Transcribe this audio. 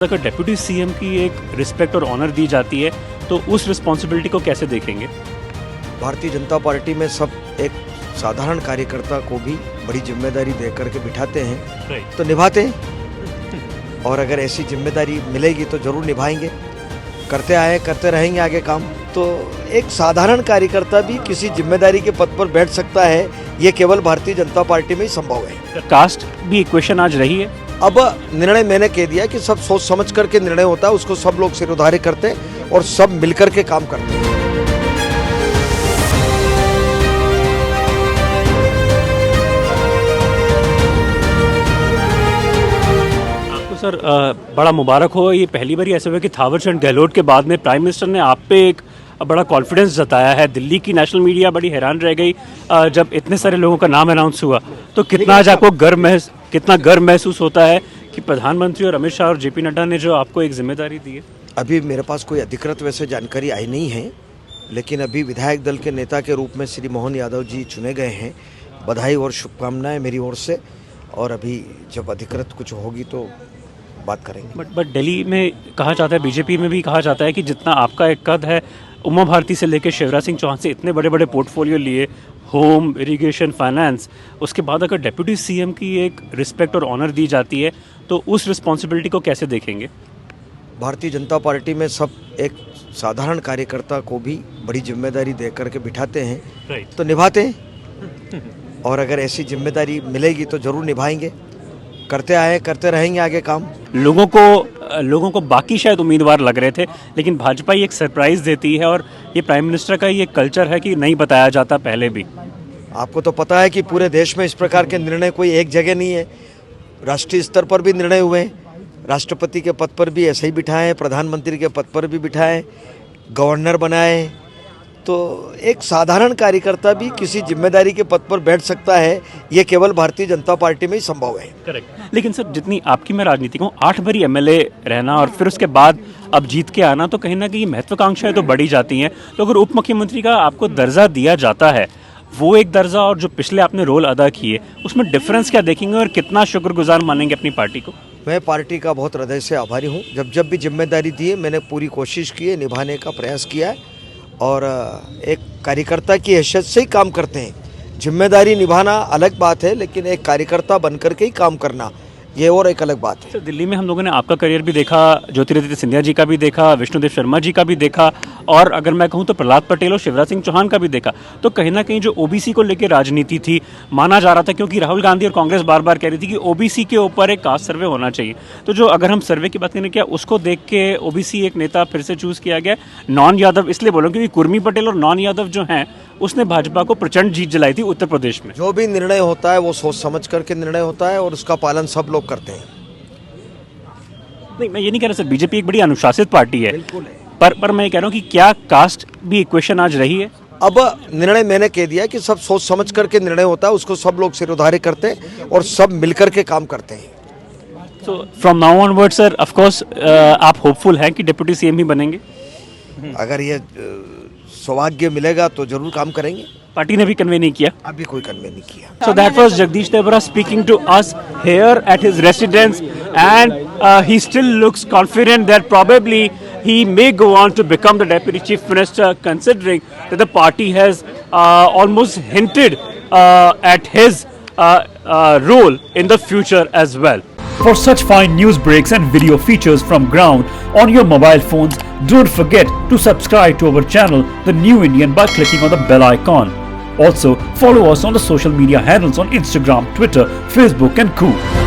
अगर deputy CM की एक रिस्पेक्ट और ऑनर दी जाती है तो उस रिस्पॉन्सिबिलिटी को कैसे देखेंगे? भारतीय जनता पार्टी में सब एक साधारण कार्यकर्ता को भी बड़ी जिम्मेदारी दे करके बिठाते हैं तो निभाते हैं, और अगर ऐसी जिम्मेदारी मिलेगी तो जरूर निभाएंगे। करते आए करते रहेंगे आगे काम। तो एक साधारण कार्यकर्ता भी किसी जिम्मेदारी के पद पर बैठ सकता है, ये केवल भारतीय जनता पार्टी में ही संभव है। कास्ट भी इक्वेशन आज रही है। अब निर्णय मैंने कह दिया कि सब सोच समझ करके निर्णय होता है, उसको सब लोग सिरोधार्य करते हैं और सब मिलकर के काम करते हैं। आपको सर बड़ा मुबारक हो। ये पहली बार ऐसा हुआ कि थावरचंद गहलोत के बाद में प्राइम मिनिस्टर ने आप पे एक बड़ा कॉन्फिडेंस जताया है। दिल्ली की नेशनल मीडिया बड़ी हैरान रह गई जब इतने सारे लोगों का नाम अनाउंस हुआ। तो कितना आज आपको गर्व महसूस होता है कि प्रधानमंत्री और अमित शाह और जेपी नड्डा ने जो आपको एक जिम्मेदारी दी है? अभी मेरे पास कोई अधिकृत वैसे जानकारी आई नहीं है, लेकिन अभी विधायक दल के नेता के रूप में श्री मोहन यादव जी चुने गए हैं। बधाई और शुभकामनाएं मेरी ओर से, और अभी जब अधिकृत कुछ होगी तो बात करेंगे। बट दिल्ली में कहा जाता है, बीजेपी में भी कहा जाता है कि जितना आपका एक कद है, उमा भारती से लेकर शिवराज सिंह चौहान से इतने बड़े बड़े पोर्टफोलियो लिए, होम, इरिगेशन, फाइनेंस, उसके बाद अगर डिप्टी सीएम की एक रिस्पेक्ट और ऑनर दी जाती है तो उस रिस्पॉन्सिबिलिटी को कैसे देखेंगे? भारतीय जनता पार्टी में सब एक साधारण कार्यकर्ता को भी बड़ी जिम्मेदारी दे करके बिठाते हैं तो निभाते हैं, और अगर ऐसी जिम्मेदारी मिलेगी तो जरूर निभाएंगे। करते आए करते रहेंगे आगे काम। लोगों को बाकी शायद उम्मीदवार लग रहे थे, लेकिन भाजपा ये एक सरप्राइज देती है, और ये प्राइम मिनिस्टर का ये कल्चर है कि नहीं बताया जाता पहले भी। आपको तो पता है कि पूरे देश में इस प्रकार के निर्णय कोई एक जगह नहीं है। राष्ट्रीय स्तर पर भी निर्णय हुए हैं, राष्ट्रपति के पद पर भी ऐसे ही बिठाए, प्रधानमंत्री के पद पर भी बिठाए, गवर्नर बनाए। तो एक साधारण कार्यकर्ता भी किसी जिम्मेदारी के पद पर बैठ सकता है, ये केवल भारतीय जनता पार्टी में ही संभव है। करेक्ट। लेकिन सर, जितनी आपकी मैं राजनीति को 8 बारी एमएलए रहना और फिर उसके बाद अब जीत के आना, तो कहीं ना कहीं महत्वाकांक्षाएं तो बढ़ी जाती हैं। तो अगर उप मुख्यमंत्री का आपको दर्जा दिया जाता है, वो एक दर्जा और जो पिछले आपने रोल अदा किए, उसमें डिफरेंस क्या देखेंगे और कितना शुक्रगुजार मानेंगे अपनी पार्टी को? मैं पार्टी का बहुत हृदय से आभारी हूँ। जब भी जिम्मेदारी दी है मैंने पूरी कोशिश की है, निभाने का प्रयास किया है, और एक कार्यकर्ता की हैसियत से ही काम करते हैं। जिम्मेदारी निभाना अलग बात है, लेकिन एक कार्यकर्ता बनकर के ही काम करना ये और एक अलग बात है। सर, दिल्ली में हम लोगों ने आपका करियर भी देखा, ज्योतिरादित्य सिंधिया जी का भी देखा, विष्णुदेव शर्मा जी का भी देखा, और अगर मैं कहूँ तो प्रहलाद पटेल और शिवराज सिंह चौहान का भी देखा। तो कहीं ना कहीं जो ओबीसी को लेकर राजनीति थी, माना जा रहा था, क्योंकि राहुल गांधी और कांग्रेस बार बार कह रही थी कि ओबीसी के ऊपर एक कास्ट सर्वे होना चाहिए। तो जो अगर हम सर्वे की बात करें, क्या उसको देख के ओबीसी एक नेता फिर से चूज किया गया? नॉन यादव इसलिए बोलो क्योंकि कुर्मी पटेल और नॉन यादव जो हैं, उसने भाजपा को प्रचंड जीत दिलाई थी उत्तर प्रदेश में। जो भी निर्णय होता है वो सोच समझ करके निर्णय होता है, और उसका पालन सब लोग करते हैं। नहीं, मैं ये नहीं कह रहा सर, बीजेपी एक बड़ी अनुशासित पार्टी है, बिल्कुल है। पर मैं ये कह रहा हूँ कि क्या कास्ट भी इक्वेशन आज रही है? अब निर्णय मैंने कह दिया कि सब सोच समझ करके निर्णय होता है, उसको सब लोग सिरोधार्य करते हैं और सब मिलकर के काम करते हैं। So from now onward sir, of course आप होपफुल हैं कि डिप्टी सीएम ही बनेंगे? अगर ये सौभाग्य मिलेगा तो जरूर काम करेंगे। पार्टी ने भी कन्वे नहीं किया? अभी कोई कन्वे नहीं किया। So that was Jagdish Devara speaking to us here at his residence, and he still looks confident that probably he may go on to become the Deputy Chief Minister, considering that the party has almost hinted at his role in the future as well. For such fine news breaks and video features from ground on your mobile phones, don't forget to subscribe to our channel, The New Indian, by clicking on the bell icon. Also, follow us on the social media handles on Instagram, Twitter, Facebook and Coup.